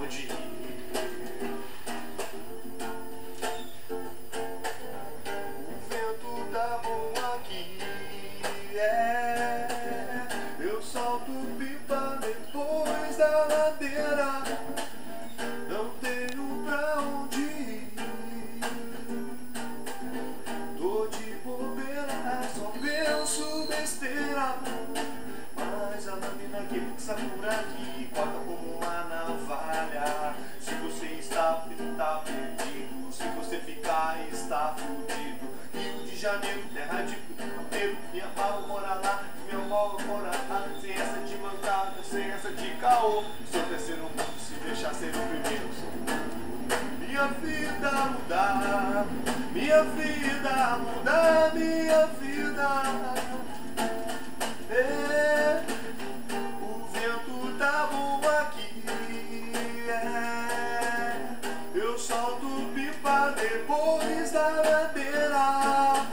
onde ir. O vento tá bom aqui, eu solto pipa depois da ladeira, não tenho pra onde ir. Tô de bobeira, só penso besteira, mas a lâmina que passa por aqui corta como uma navalha. Se você está perdido, se você ficar, está fudido. Rio de Janeiro, terra de puteiro, minha pau mora lá, meu pau mora lá. Sem essa de mancada, sem essa de caô, sou terceiro mundo, se deixar ser o primeiro. Minha vida mudar, minha vida mudar, minha vida. O vento tá bom aqui, eu solto pipa depois da ladeira,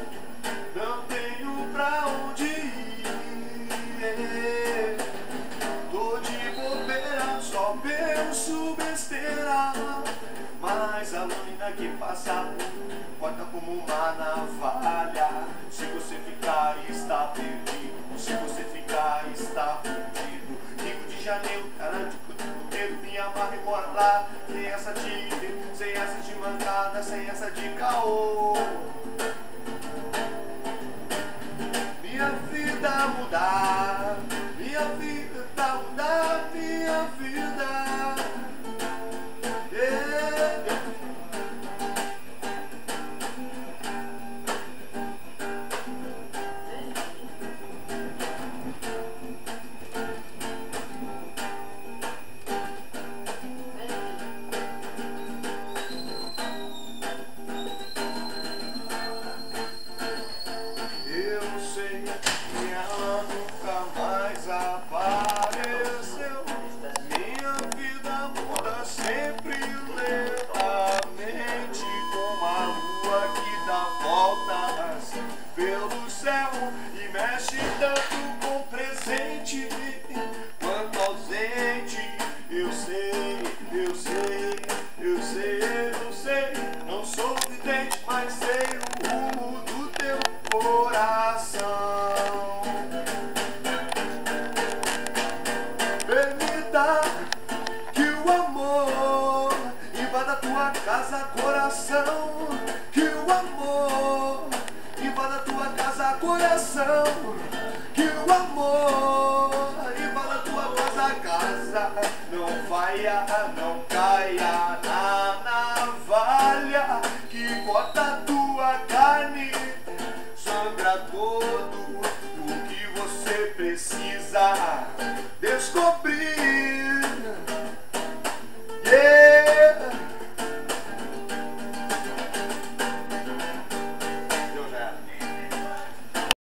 não tenho pra onde ir. Tô de bobeira, só penso besteira, mas a lâmina que passa corta como uma navalha. Se você ficar, está perdido. Se você ficar, está fudido. Rio de Janeiro, cara de puteiro, me amarra e mora lá. Sem essa de mancada, sem essa de caô. Minha vida mudar, minha vida mudar, minha vida. Sempre lentamente, como a lua que dá voltas pelo céu e mexe tanto com presente quanto ausente. Eu sei, eu sei, eu sei, eu sei. Não sou vidente, mas sei o rumo do teu coração. Permita que o amor invada tua casa, coração. Que o amor invada tua casa, coração. Que o amor invada tua casa. Não vaia, não caia na navalha que corta tudo.